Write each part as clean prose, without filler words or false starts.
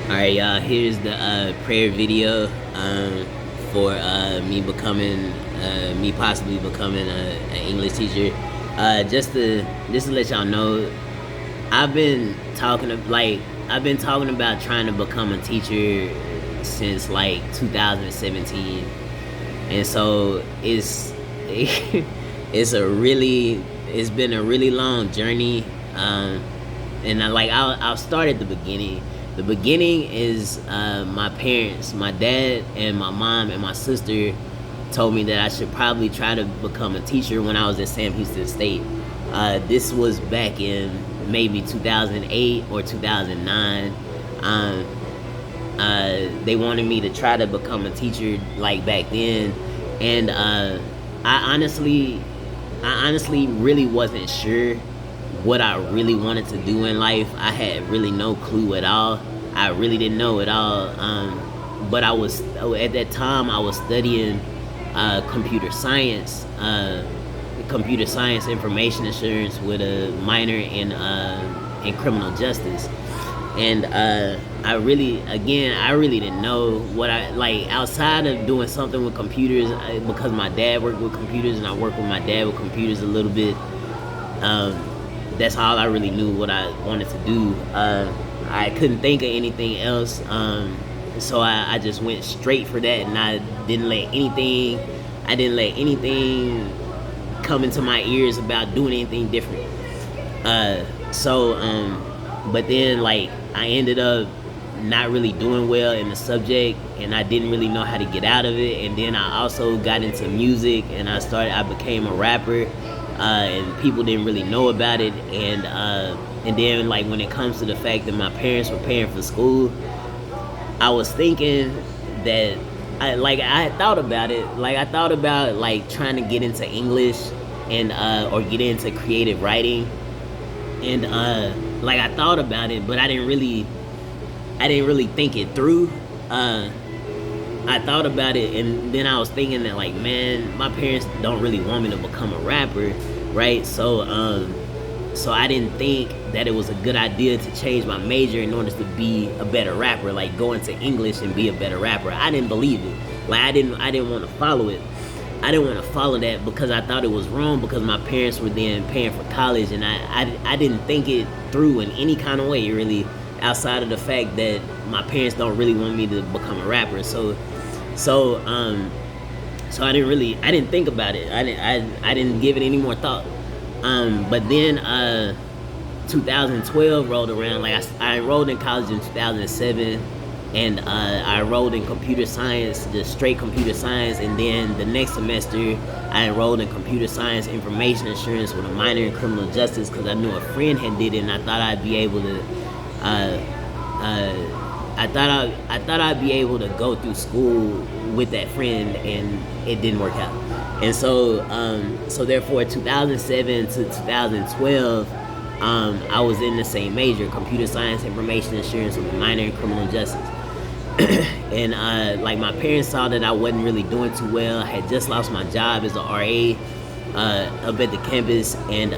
Alright, y'all, here's the prayer video for me possibly becoming an English teacher. Just to let y'all know, I've been I've been talking about trying to become a teacher since like 2017, and so it's been a really long journey. And I'll start at the beginning. The beginning is my parents, my dad and my mom and my sister told me that I should probably try to become a teacher when I was at Sam Houston State. This was back in maybe 2008 or 2009. They wanted me to try to become a teacher like back then, and I honestly really wasn't sure what I really wanted to do in life. I had really no clue at all. I really didn't know at all. But at that time I was studying computer science information assurance with a minor in criminal justice. And I really didn't know what I like outside of doing something with computers, because my dad worked with computers and I worked with my dad with computers a little bit. That's all I really knew what I wanted to do. I couldn't think of anything else, so I just went straight for that, and I didn't let anything come into my ears about doing anything different. But then I ended up not really doing well in the subject, and I didn't really know how to get out of it. And then I also got into music, and I became a rapper, and people didn't really know about it. And then when it comes to the fact that my parents were paying for school, I was thinking that I had thought about it. I thought about trying to get into English and or get into creative writing, and I thought about it, but I didn't really think it through. I thought about it, and then I was thinking that man, my parents don't really want me to become a rapper, right? So I didn't think that it was a good idea to change my major in order to be a better rapper, go into English and be a better rapper. I didn't believe it. I didn't want to follow it. I didn't want to follow that because I thought it was wrong, because my parents were then paying for college, and I didn't think it through in any kind of way, really, outside of the fact that my parents don't really want me to become a rapper. So I didn't think about it. I didn't give it any more thought. But then 2012 rolled around. I enrolled in college in 2007, and I enrolled in computer science, just straight computer science. And then the next semester I enrolled in computer science information assurance with a minor in criminal justice, because I knew a friend had did it, and I thought I'd be able to I thought I'd be able to go through school with that friend, and it didn't work out. And so therefore 2007 to 2012, I was in the same major, computer science information assurance with a minor in criminal justice. And my parents saw that I wasn't really doing too well. I had just lost my job as a RA up at the campus, and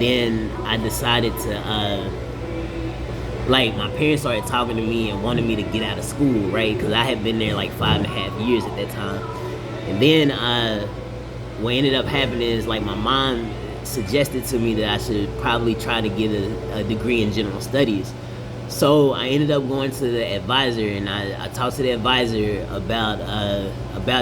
then I decided to my parents started talking to me and wanted me to get out of school, right? Because I had been there 5.5 years at that time. And then what ended up happening is my mom suggested to me that I should probably try to get a degree in general studies. So I ended up going to the advisor, and I talked to the advisor about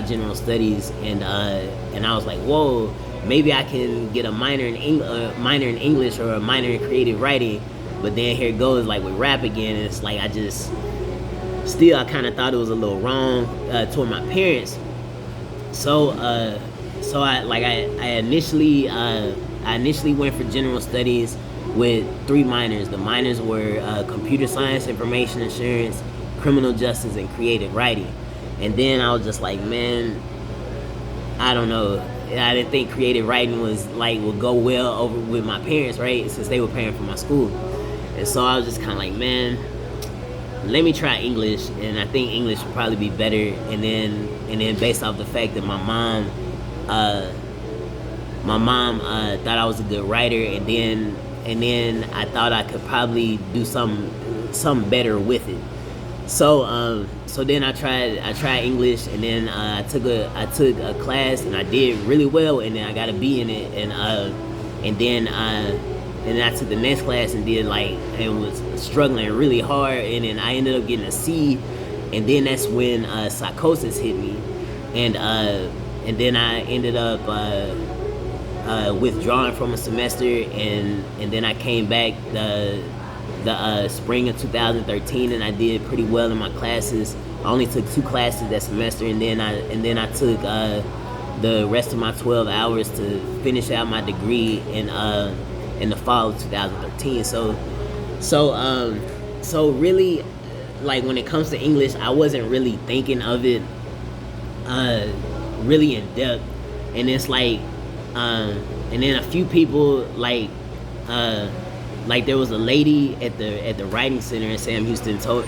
general studies, and I was like, whoa, maybe I can get a minor in English or a minor in creative writing. But then here it goes with rap again, and it's I kind of thought it was a little wrong toward my parents. So I initially went for general studies with 3 minors. The minors were computer science, information assurance, criminal justice, and creative writing. And then I was just man, I don't know. I didn't think creative writing was would go well over with my parents, right? Since they were paying for my school. And so I was just kind of man, let me try English, and I think English would probably be better. And then based off the fact that my mom thought I was a good writer, and then I thought I could probably do something better with it. So then I tried English, and then I took a class, and I did really well, and then I got a B in it, and then I took the next class and did like, and was struggling really hard, and then I ended up getting a C, and then that's when psychosis hit me, and then I ended up withdrawing from a semester, and then I came back the spring of 2013, and I did pretty well in my classes. I only took 2 classes that semester, and then I took the rest of my 12 hours to finish out my degree in the fall of 2013. So really, like when it comes to English, I wasn't really thinking of it really in depth, and it's like, and then a few people like there was a lady at the writing center in Sam Houston told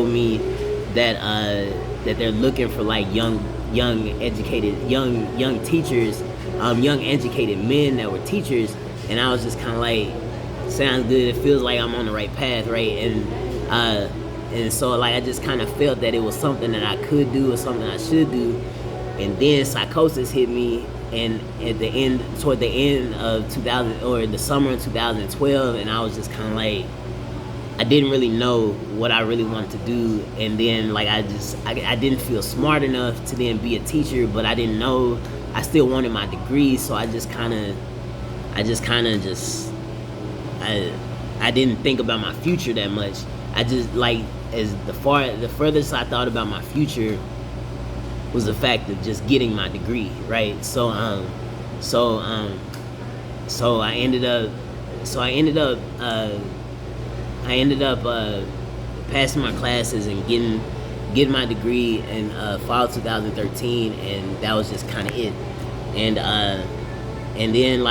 me that that they're looking for like young educated teachers, young educated men that were teachers, and I was just kind of like, sounds good. It feels like I'm on the right path, right? And so like I just kind of felt that it was something that I could do or something I should do, and then psychosis hit me. And toward the end of 2000, or the summer of 2012, and I was just kind of like, I didn't really know what I really wanted to do, and then like I didn't feel smart enough to then be a teacher, but I didn't know, I still wanted my degree, so I didn't think about my future that much. I just like, the furthest I thought about my future was the fact of just getting my degree, right? So I ended up passing my classes and getting my degree in fall 2013, and that was just kind of it. And then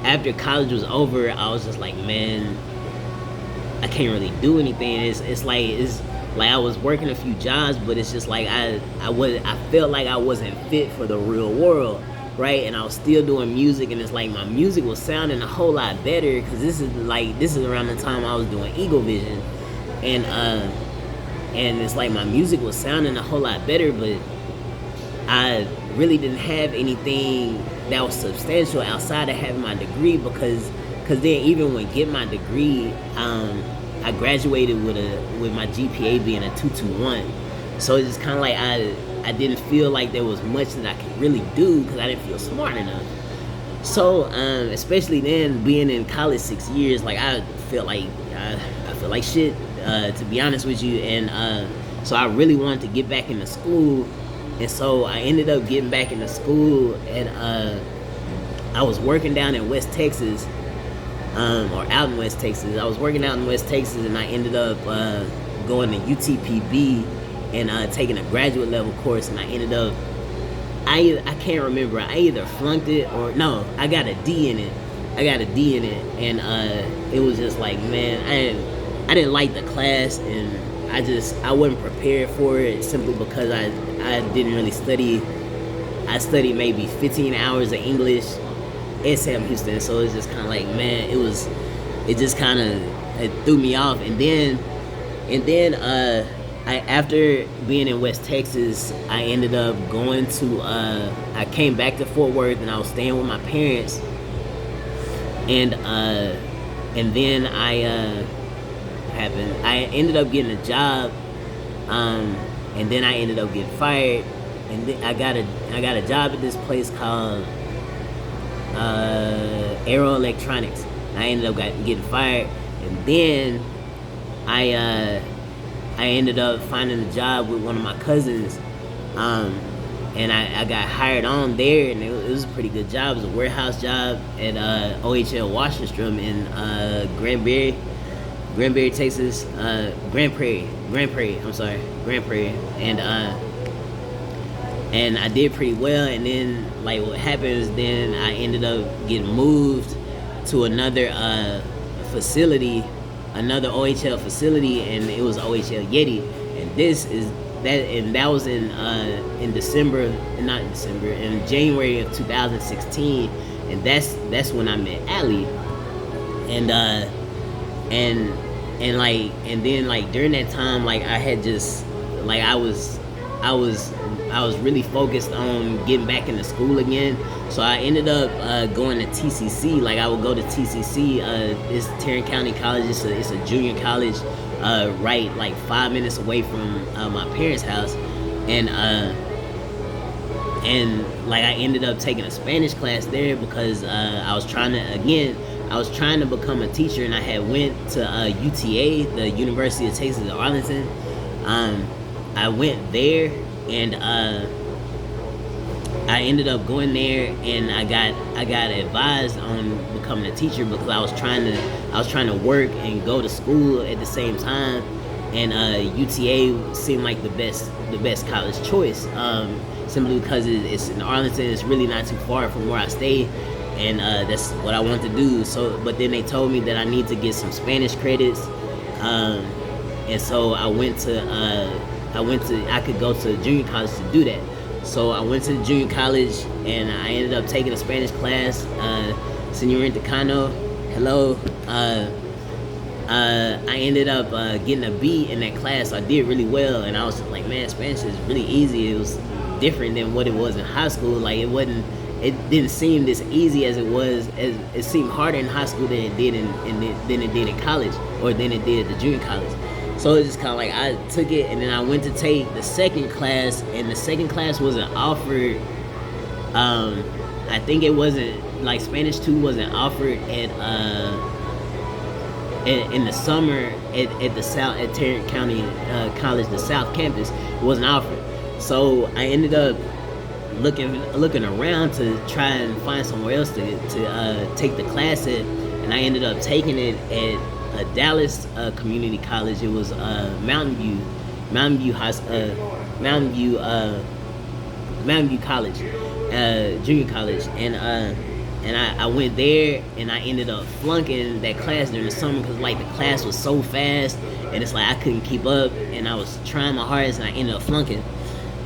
after college was over, I was just like, man, I can't really do anything. It's like I was working a few jobs, but it's just like I felt like I wasn't fit for the real world, right? And I was still doing music, and it's like my music was sounding a whole lot better, because this is around the time I was doing Eagle Vision, and it's like my music was sounding a whole lot better, but I really didn't have anything that was substantial outside of having my degree, because then even when getting my degree, I graduated with my GPA being a 2.21. So it's just kind of like I didn't feel like there was much that I could really do, because I didn't feel smart enough. So especially then, being in college 6 years, like I feel like shit, to be honest with you. And so I really wanted to get back into school, and so I ended up getting back into school, and I was working down in West Texas. Or out in West Texas. I was working out in West Texas, and I ended up going to UTPB and taking a graduate level course, and I ended up, I can't remember, I either flunked it or, no, I got a D in it, and it was just like, man, I didn't like the class, and I wasn't prepared for it, simply because I didn't really study. I studied maybe 15 hours of English at Sam Houston, so it's just kind of like, man, it just kind of threw me off. And then after being in West Texas, I ended up going to I came back to Fort Worth, and I was staying with my parents, and then I ended up getting a job, and then I ended up getting fired, and then I got a job at this place called Aero Electronics. I ended up getting fired, and then I ended up finding a job with one of my cousins, and I got hired on there, and it was a pretty good job. It was a warehouse job at OHL Washington in Granbury, Texas, Grand Prairie, and I did pretty well. And then, like, what happens, then I ended up getting moved to another facility, another OHL facility, and it was OHL Yeti, and that was in January of 2016, and that's when I met Allie, and and then like during that time, like I had just like I was I was really focused on getting back into school again. So I ended up going to TCC. Like I would go to TCC. It's Tarrant County College. It's a junior college, right like 5 minutes away from my parents' house, and like I ended up taking a Spanish class there because I was trying to become a teacher, and I had went to UTA, the University of Texas at Arlington. I went there, and I ended up going there, and I got advised on becoming a teacher because I was trying to work and go to school at the same time, and UTA seemed like the best college choice, simply because it's in Arlington. It's really not too far from where I stay, and that's what I want to do. So, but then they told me that I need to get some Spanish credits, and so I could go to junior college to do that. So I went to the junior college, and I ended up taking a Spanish class. Senorita Cano, hello. I ended up getting a B in that class. So I did really well, and I was just like, man, Spanish is really easy. It was different than what it was in high school. Like it didn't seem this easy as it was. As it seemed harder in high school than it did than it did in college, or than it did at the junior college. So it's just kind of like I took it, and then I went to take the second class, and the second class wasn't offered. I think it wasn't like Spanish 2 wasn't offered at in the summer at the South at Tarrant County College, the South Campus. It wasn't offered. So I ended up looking around to try and find somewhere else to take the class at, and I ended up taking it at Dallas Community College. It was Mountain View College, junior college, and I went there, and I ended up flunking that class during the summer because like the class was so fast, and it's like I couldn't keep up, and I was trying my hardest, and I ended up flunking.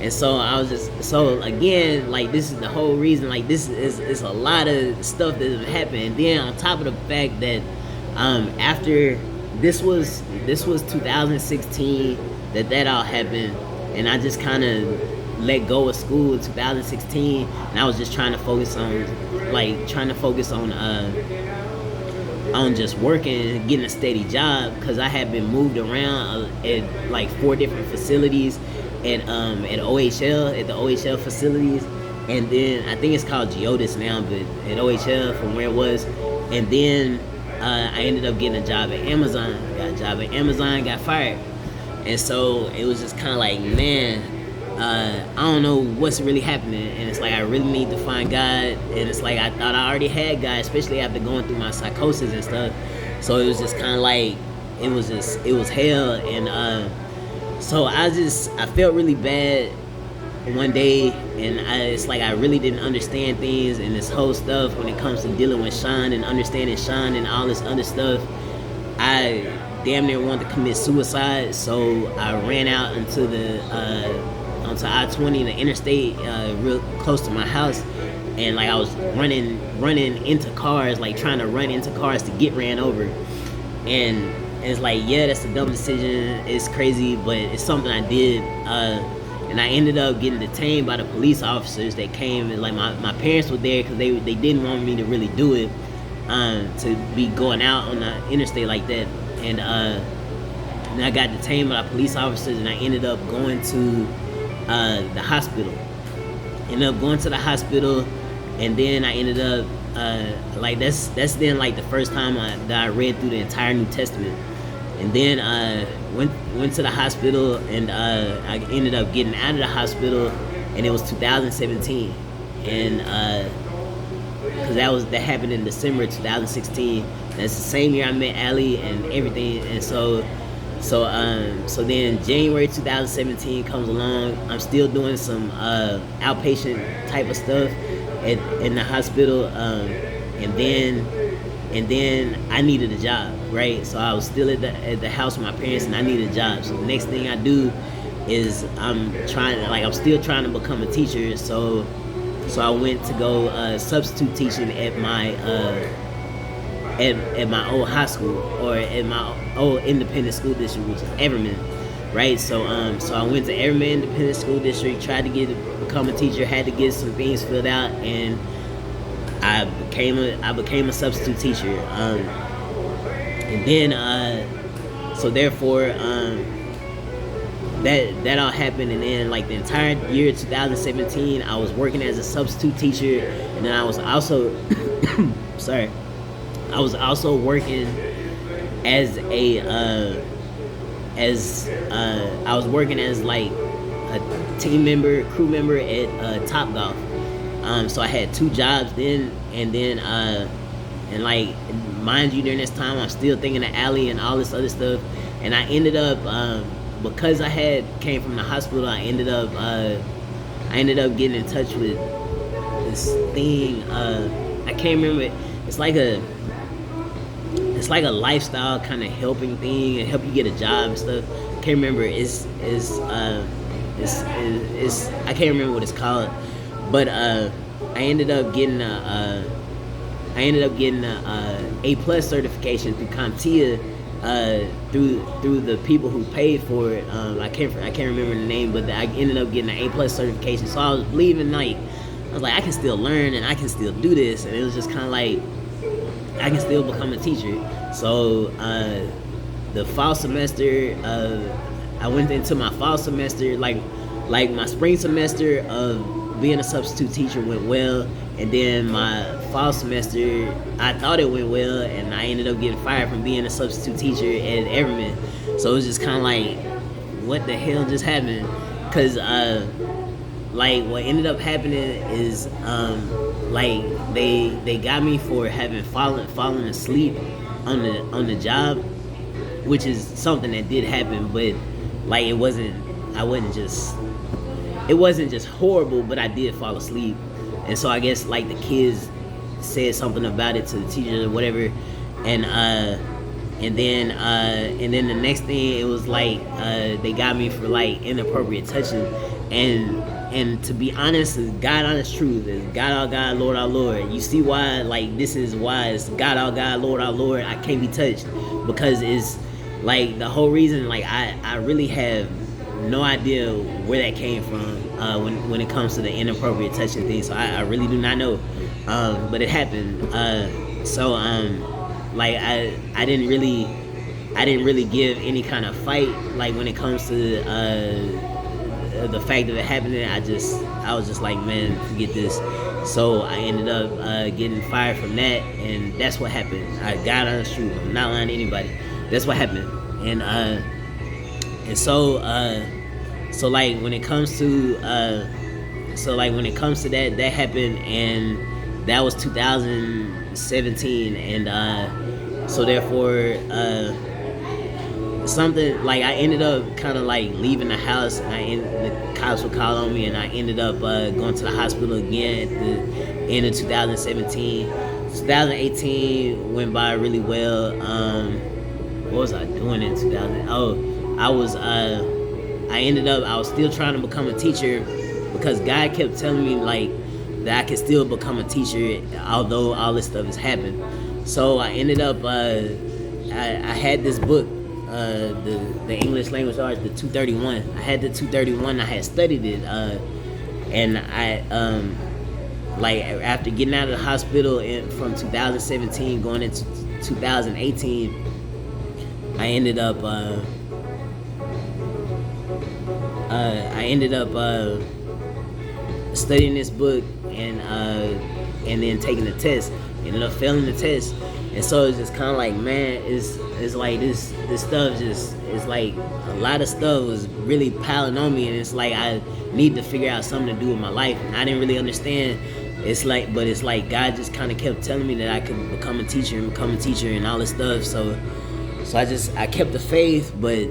And so I was so again, like this is the whole reason, like this is a lot of stuff that happened. And then on top of the fact that after this was 2016 that all happened, and I just kind of let go of school in 2016, and I was just trying to focus on just working, getting a steady job, because I had been moved around at like 4 different facilities at OHL, at the OHL facilities, and then I think it's called Geodis now, but at OHL from where it was, and then I ended up getting a job at Amazon. Got fired, and so it was just kind of like, man, I don't know what's really happening, and it's like I really need to find God, and it's like I thought I already had God, especially after going through my psychosis and stuff. So it was just kind of like it was hell, and so I felt really bad one day, and it's like I really didn't understand things and this whole stuff when it comes to dealing with Sean and understanding Sean and all this other stuff. I damn near wanted to commit suicide, so I ran out onto onto I-20, the interstate, real close to my house, and like I was running into cars, like trying to run into cars to get ran over, and it's like, yeah, that's a dumb decision, it's crazy, but it's something I did, and I ended up getting detained by the police officers that came, and like my parents were there because they didn't want me to really do it, to be going out on the interstate like that, and I got detained by the police officers, and I ended up going to the hospital. And then I ended up like that's then like the first time that I read through the entire New Testament. And then went to the hospital, and I ended up getting out of the hospital, and it was 2017, and because that happened in December 2016. That's the same year I met Ali and everything, and so then January 2017 comes along. I'm still doing some outpatient type of stuff in the hospital, and then I needed a job, right? So I was still at the house with my parents, and I needed a job. So the next thing I do is I'm still trying to become a teacher. So I went to go substitute teaching at my at my old high school, or at my old independent school district, which is Everman, right? So I went to Everman Independent School District, tried to become a teacher, had to get some things filled out, and I became a substitute teacher. And then so therefore that all happened, and then like the entire year 2017 I was working as a substitute teacher, and then I was also sorry, I was also working as I was working as like a crew member at Top Golf. So I had 2 jobs then, and then and like, mind you, during this time I'm still thinking of Allie and all this other stuff, and I ended up because I had came from the hospital, I ended up getting in touch with this thing. I can't remember. It's like a lifestyle kind of helping thing, and help you get a job and stuff. I can't remember. It's I can't remember what it's called, but I ended up getting a A+ certification through CompTIA, through the people who paid for it. I can't remember the name, but I ended up getting an A+ certification. So I was believing, like, I was like, I can still learn and I can still do this, and it was just kind of like, I can still become a teacher. So the fall semester, I went into my fall semester, like my spring semester of being a substitute teacher went well, and then my fall semester, I thought it went well, and I ended up getting fired from being a substitute teacher at Everman. So it was just kind of like, what the hell just happened? Because like, what ended up happening is like they got me for having fallen asleep on the job, which is something that did happen, but like, it wasn't just horrible, but I did fall asleep. And so I guess like the kids said something about it to the teachers or whatever, and then the next thing, it was like they got me for like inappropriate touching, and to be honest, God honest truth is God our God, Lord our Lord. You see why, like, this is why it's God our God, Lord our Lord. I can't be touched, because it's like the whole reason. Like, I really have no idea where that came from when it comes to the inappropriate touching thing. So I really do not know, but it happened. Like, I didn't really give any kind of fight, like, when it comes to the fact of it happening. I was just like, man, forget this. So I ended up getting fired from that, and that's what happened. I got on the truth. I'm not lying to anybody. That's what happened. And so like, when it comes to that happened, and that was 2017, and so therefore something like, I ended up kind of like leaving the house, and the cops would call on me, and I ended up going to the hospital again at the end of 2017. 2018 went by really well. What was I doing in 2000? I was still trying to become a teacher, because God kept telling me, like, that I could still become a teacher although all this stuff has happened. So I ended up I had this book, the English language arts, the 231. I had the 231. I had studied it, and I like, after getting out of the hospital from 2017 going into 2018, I ended up studying this book, and then taking the test. Ended up failing the test, and so it's just kind of like, man, it's like this stuff just, it's like a lot of stuff was really piling on me, and it's like I need to figure out something to do with my life, and I didn't really understand. It's like God just kind of kept telling me that I could become a teacher and all this stuff. So I kept the faith, but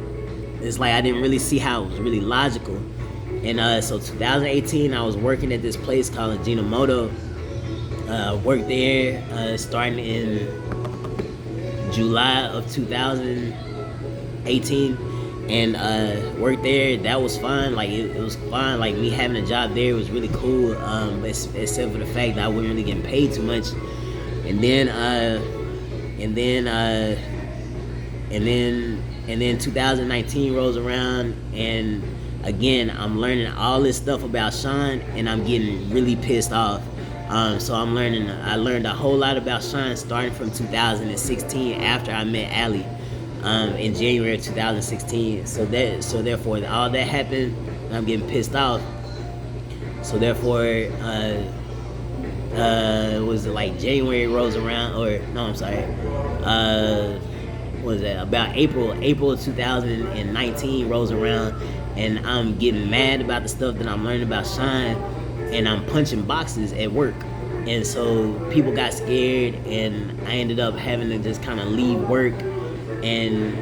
it's like I didn't really see how it was really logical. And so 2018, I was working at this place called Ajinomoto. Worked there starting in July of 2018, and worked there. That was fun. Like, it was fun. Like, me having a job there was really cool, except for the fact that I wasn't really getting paid too much. And then and then 2019 rolls around, and again I'm learning all this stuff about Sean, and I'm getting really pissed off. So I learned a whole lot about Sean starting from 2016 after I met Allie in January of 2016. So therefore all that happened, and I'm getting pissed off. So therefore was it like January rolls around, or no, I'm sorry, what was that, about April of 2019 rolls around, and I'm getting mad about the stuff that I'm learning about Sean, and I'm punching boxes at work. And so people got scared, and I ended up having to just kind of leave work, and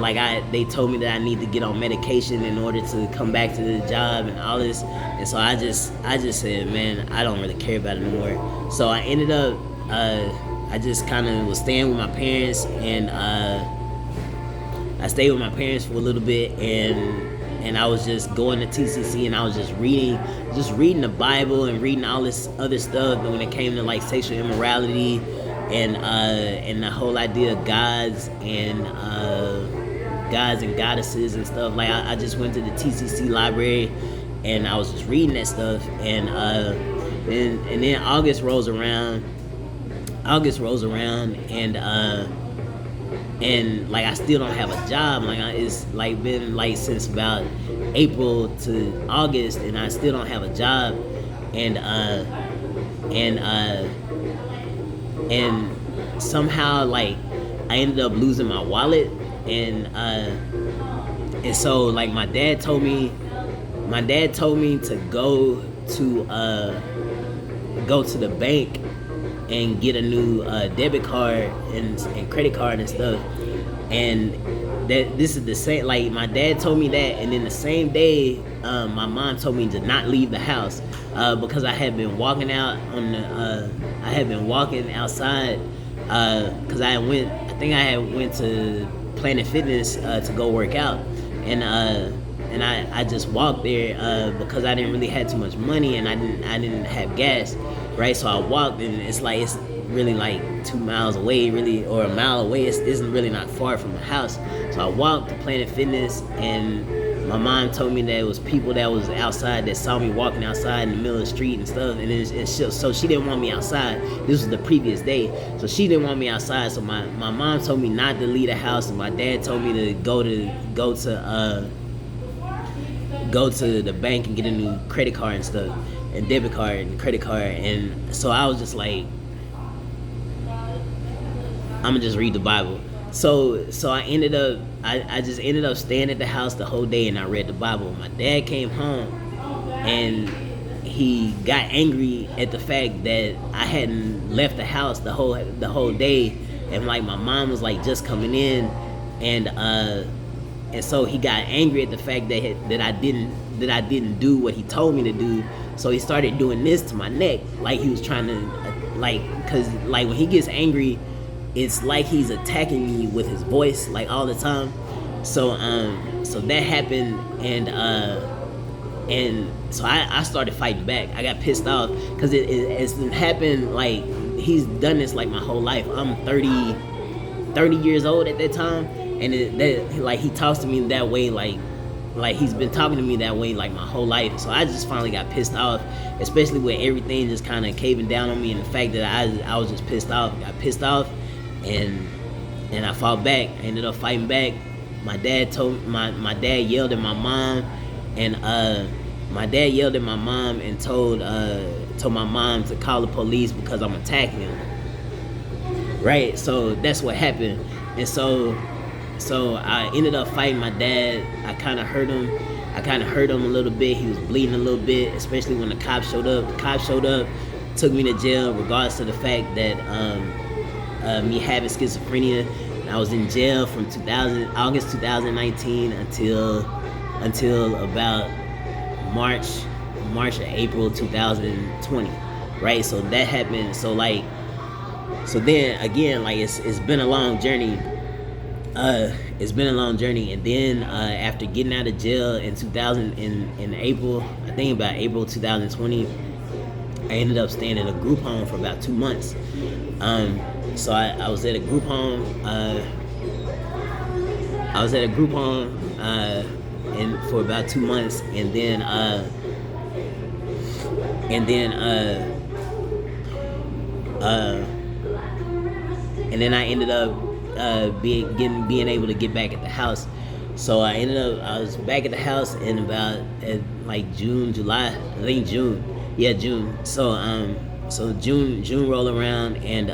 like they told me that I need to get on medication in order to come back to the job and all this. And so I just said, man, I don't really care about it no more. So I ended up I just kind of was staying with my parents, and I stayed with my parents for a little bit, and I was just going to TCC, and I was just reading the Bible and reading all this other stuff. But when it came to like sexual immorality and the whole idea of gods and goddesses and stuff, like I just went to the TCC library, and I was just reading that stuff. And then August rolls around, and like I still don't have a job. Like it's like been like since about April to August, and I still don't have a job. And somehow like I ended up losing my wallet, and so like my dad told me to go to the bank and get a new debit card and credit card and stuff. And that this is the same, like my dad told me that, and then the same day my mom told me to not leave the house because I had been walking out outside because I went to Planet Fitness to go work out, and I just walked there because I didn't really have too much money, and I didn't have gas, right? So I walked, and it's really like 2 miles away, really, or a mile away. It isn't really not far from the house. So I walked to Planet Fitness, and my mom told me that it was people that was outside that saw me walking outside in the middle of the street and stuff, so she didn't want me outside. This was the previous day, so she didn't want me outside. So my mom told me not to leave the house, and my dad told me to go to the bank and get a new credit card and stuff, and debit card and credit card. And so I was just like, I'm gonna just read the Bible. So I just ended up staying at the house the whole day, and I read the Bible. My dad came home, and he got angry at the fact that I hadn't left the house the whole day, and like my mom was like just coming in, and so he got angry at the fact that I didn't do what he told me to do. So he started doing this to my neck, like he was trying to cause like when he gets angry, it's like he's attacking me with his voice like all the time. So that happened, and so I started fighting back. I got pissed off because it's happened, like he's done this like my whole life. I'm 30 years old at that time, and like he talks to me that way, like he's been talking to me that way like my whole life. So I just finally got pissed off, especially with everything just kind of caving down on me, and the fact that I was just pissed off. And I fought back. I ended up fighting back. My dad yelled at my mom, and told my mom to call the police because I'm attacking him. Right? So that's what happened. And so I ended up fighting my dad. I kind of hurt him a little bit. He was bleeding a little bit, especially when the cops showed up. The cops showed up, took me to jail, regardless of the fact that me having schizophrenia. I was in jail from August 2019 until about March or April 2020, right? So that happened. So then again, like it's been a long journey. It's been a long journey, and then after getting out of jail in April, I think about April 2020, I ended up staying in a group home for about 2 months. I was at a group home. I was at a group home and for about 2 months, and then and then I ended up being able to get back at the house. So I was back at the house in about like June, July, I think June. Yeah, June. So June roll around, and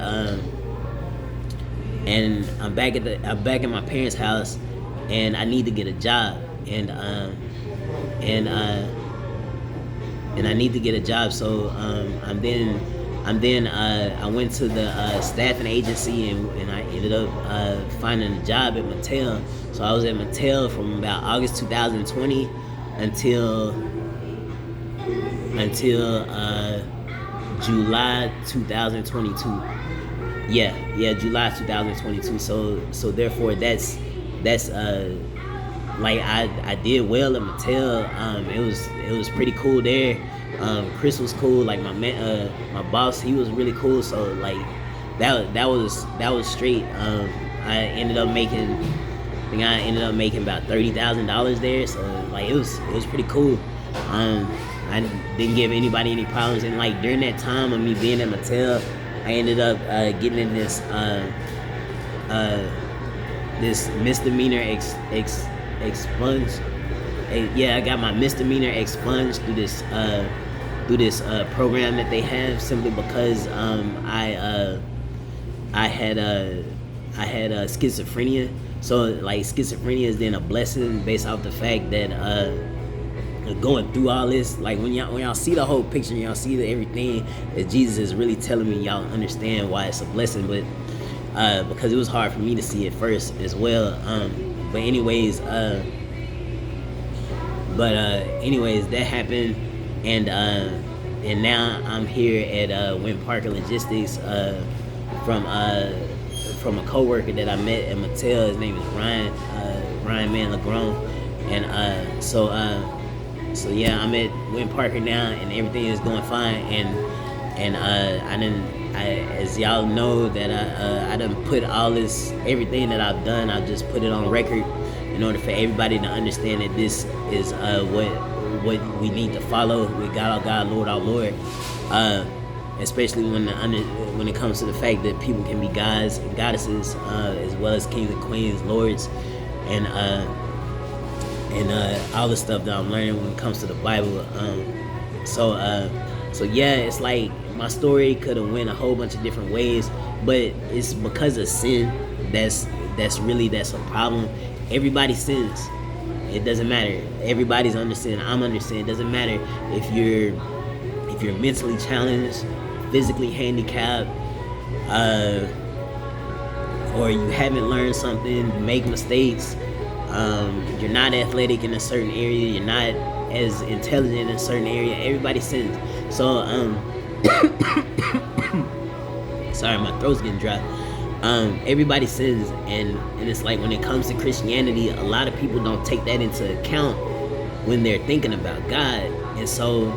I'm back at my parents' house, and I need to get a job, and I need to get a job. So I went to the staffing agency, and I ended up finding a job at Mattel. So I was at Mattel from about August 2020 until July 2022. Yeah, July 2022. So therefore that's like I did well at Mattel. It was pretty cool there. Chris was cool. Like my boss, he was really cool. So like that was straight. I ended up making about $30,000 there. So like it was pretty cool. I didn't give anybody any problems, and like during that time of me being at Mattel, I ended up getting in this misdemeanor expunged. I got my misdemeanor expunged through this program that they have, simply because I had schizophrenia. So like schizophrenia is then a blessing based off the fact that going through all this, like when y'all see the whole picture, y'all see everything that Jesus is really telling me, y'all understand why it's a blessing. But because it was hard for me to see it first as well. But anyways, that happened, and now I'm here at Wynn Parker Logistics from a coworker that I met at Mattel. His name is Ryan Man LeGrone, and so yeah, I'm at Wynn Parker now, and everything is going fine. And as y'all know, that I done put everything that I've done, I just put it on record in order for everybody to understand that this is what we need to follow with God our God, Lord our Lord. Especially when it comes to the fact that people can be gods and goddesses, as well as kings and queens, lords, and all the stuff that I'm learning when it comes to the Bible. So yeah, it's like my story could have went a whole bunch of different ways, but it's because of sin that's a problem. Everybody sins. It doesn't matter. Everybody's under sin. I'm under sin. It doesn't matter if you're mentally challenged, physically handicapped, or you haven't learned something, make mistakes. You're not athletic in a certain area, you're not as intelligent in a certain area. Everybody sins. So sorry, my throat's getting dry. Everybody sins, and it's like when it comes to Christianity, a lot of people don't take that into account when they're thinking about God. And so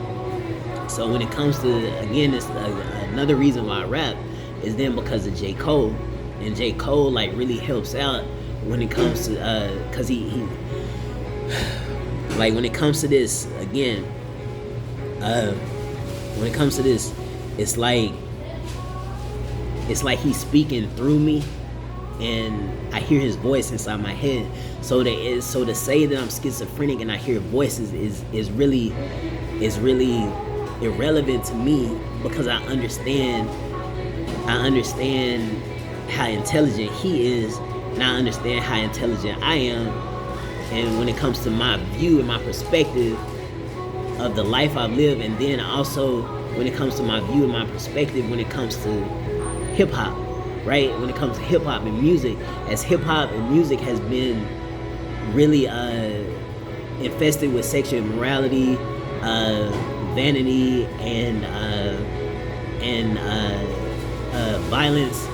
when it comes to, again, it's another reason why I rap is then because of J. Cole. And J. Cole like really helps out when it comes to cause he like when it comes to this, again, when it comes to this, it's like he's speaking through me, and I hear his voice inside my head. So to say that I'm schizophrenic and I hear voices is really irrelevant to me, because I understand how intelligent he is, and I understand how intelligent I am. And when it comes to my view and my perspective of the life I've lived, and then also when it comes to my view and my perspective when it comes to hip-hop, right? When it comes to hip-hop and music, as hip-hop and music has been really infested with sexual immorality, vanity, and violence,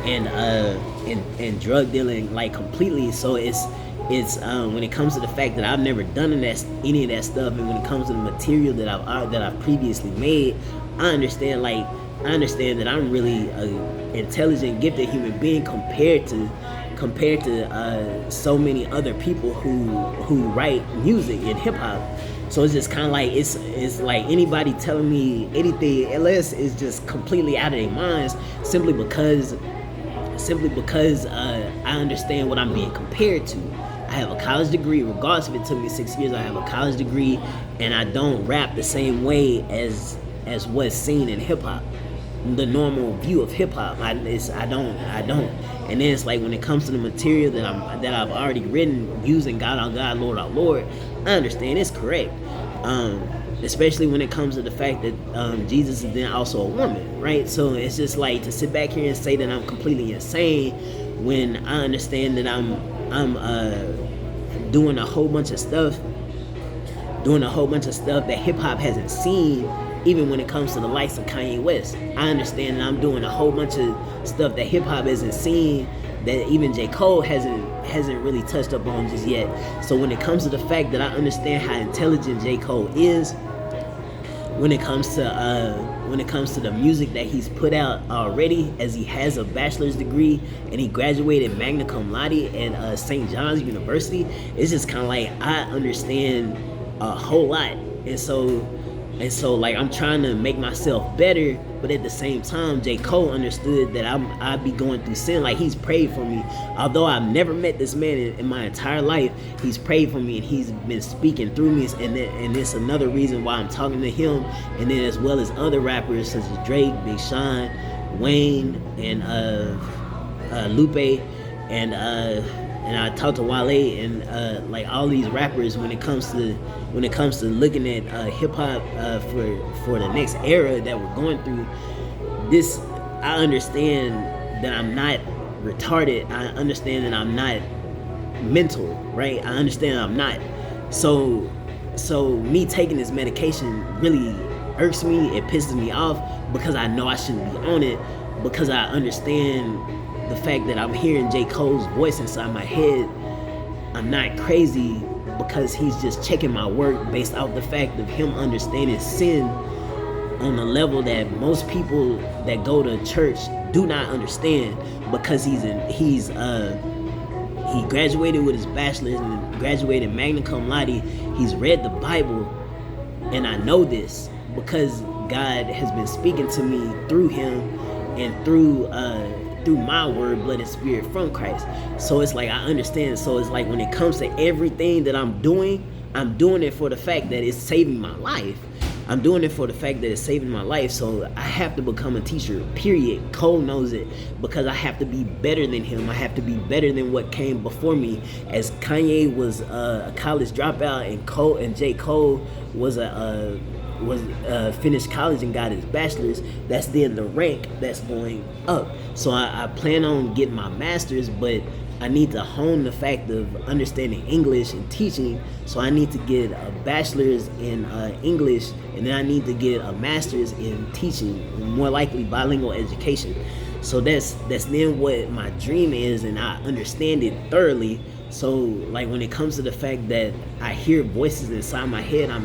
and drug dealing, like completely. So it's when it comes to the fact that I've never done any of that stuff, and when it comes to the material that I've previously made, I understand like I understand that I'm really a intelligent, gifted human being compared to so many other people who write music in hip hop. So it's just kind of like it's like anybody telling me anything else is just completely out of their minds simply because I understand what I'm being compared to. I have a college degree, regardless if it took me 6 years. I have a college degree, and I don't rap the same way as what's seen in hip hop. The normal view of hip hop, I don't. And then it's like when it comes to the material that I've already written using God our God, Lord our Lord, I understand it's correct. Especially when it comes to the fact that Jesus is then also a woman, right? So it's just like to sit back here and say that I'm completely insane when I understand that I'm doing a whole bunch of stuff that hip hop hasn't seen. Even when it comes to the likes of Kanye West, I understand that I'm doing a whole bunch of stuff that hip hop hasn't seen, that even J. Cole hasn't really touched up on just yet. So when it comes to the fact that I understand how intelligent J. Cole is, when it comes to the music that he's put out already, as he has a bachelor's degree and he graduated magna cum laude at St. John's University, it's just kind of like I understand a whole lot, and so like I'm trying to make myself better, but at the same time, J. Cole understood that I'd be going through sin. Like, he's prayed for me. Although I've never met this man in my entire life, he's prayed for me and he's been speaking through me. And it's another reason why I'm talking to him. And then as well as other rappers such as Drake, Big Sean, Wayne, and Lupe, and I talked to Wale and like all these rappers when it comes to looking at hip hop for the next era that we're going through. This, I understand that I'm not retarded. I understand that I'm not mental, right? I understand I'm not. So me taking this medication really irks me. It pisses me off because I know I shouldn't be on it, because I understand the fact that I'm hearing J. Cole's voice inside my head. I'm not crazy because he's just checking my work based off the fact of him understanding sin on a level that most people that go to church do not understand, because he graduated with his bachelor's and graduated magna cum laude. He's read the Bible, and I know this because God has been speaking to me through him and through my word, blood, and spirit from Christ. So it's like I understand. So it's like when it comes to everything that I'm doing it for the fact that it's saving my life. I'm doing it for the fact that it's saving my life. So I have to become a teacher, period. Cole knows it, because I have to be better than him. I have to be better than what came before me. As Kanye was a college dropout, and J. Cole was finished college and got his bachelor's, that's then the rank that's going up. So I plan on getting my master's, but I need to hone the fact of understanding English and teaching. So I need to get a bachelor's in English, and then I need to get a master's in teaching, more likely bilingual education. So that's then what my dream is, and I understand it thoroughly. So like when it comes to the fact that I hear voices inside my head, I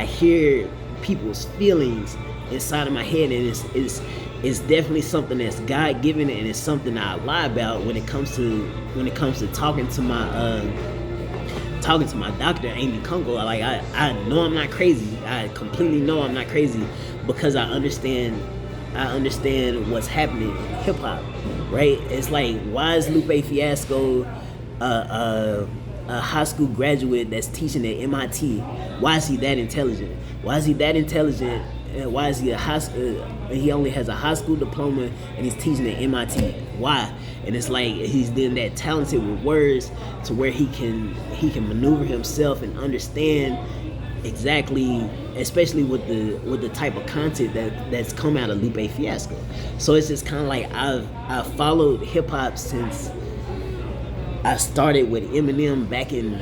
hear people's feelings inside of my head, and it's definitely something that's God given, and it's something I lie about when it comes to talking to my doctor, Amy Kunkel. Like I know I'm not crazy. I completely know I'm not crazy, because I understand what's happening in hip hop, right? It's like, why is Lupe Fiasco a high school graduate that's teaching at MIT? Why is he that intelligent? Why is he that intelligent? And why is he he only has a high school diploma and he's teaching at MIT? Why? And it's like he's then that talented with words to where he can maneuver himself and understand exactly, especially with the type of content that's come out of Lupe Fiasco. So it's just kind of like I've followed hip hop since I started with Eminem back in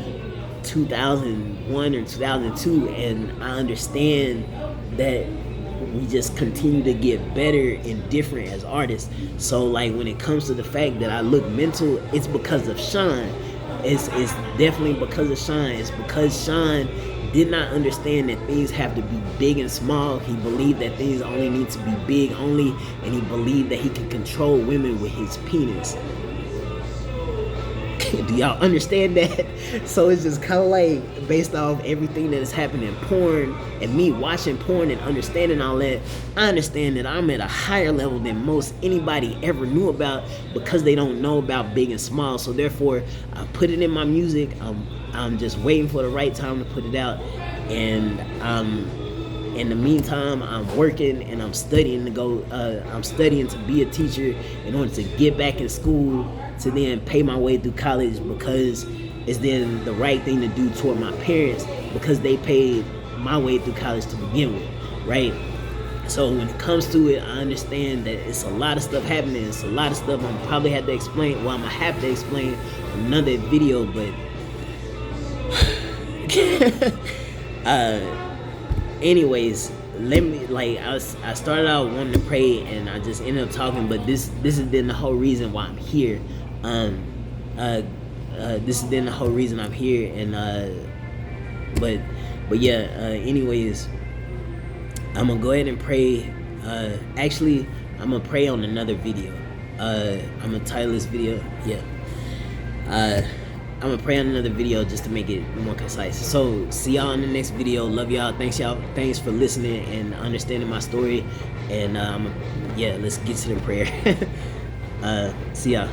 2001 or 2002, and I understand that we just continue to get better and different as artists. So like when it comes to the fact that I look mental, it's because of Sean. it's definitely because of Sean. It's because Sean did not understand that things have to be big and small. He believed that things only need to be big only, and he believed that he can control women with his penis. Do y'all understand that? So it's just kind of like based off everything that is happening in porn and me watching porn and understanding all that, I understand that I'm at a higher level than most anybody ever knew about because they don't know about big and small. So therefore, I put it in my music. I'm just waiting for the right time to put it out, and in the meantime, I'm working and I'm studying to go. I'm studying to be a teacher in order to get back in school to then pay my way through college, because it's then the right thing to do toward my parents because they paid my way through college to begin with, right? So when it comes to it, I understand that it's a lot of stuff happening. It's a lot of stuff I'm probably have to explain. Well, I'm gonna have to explain another video, but anyways, let me, like, I started out wanting to pray and I just ended up talking, but this has been the whole reason why I'm here. This has been the whole reason I'm here, and but yeah, anyways, I'm gonna go ahead and pray. Actually, I'm gonna pray on another video. I'm gonna title this video, I'm gonna pray on another video just to make it more concise. So see y'all in the next video. Love y'all. Thanks for listening and understanding my story. And let's get to the prayer. See y'all.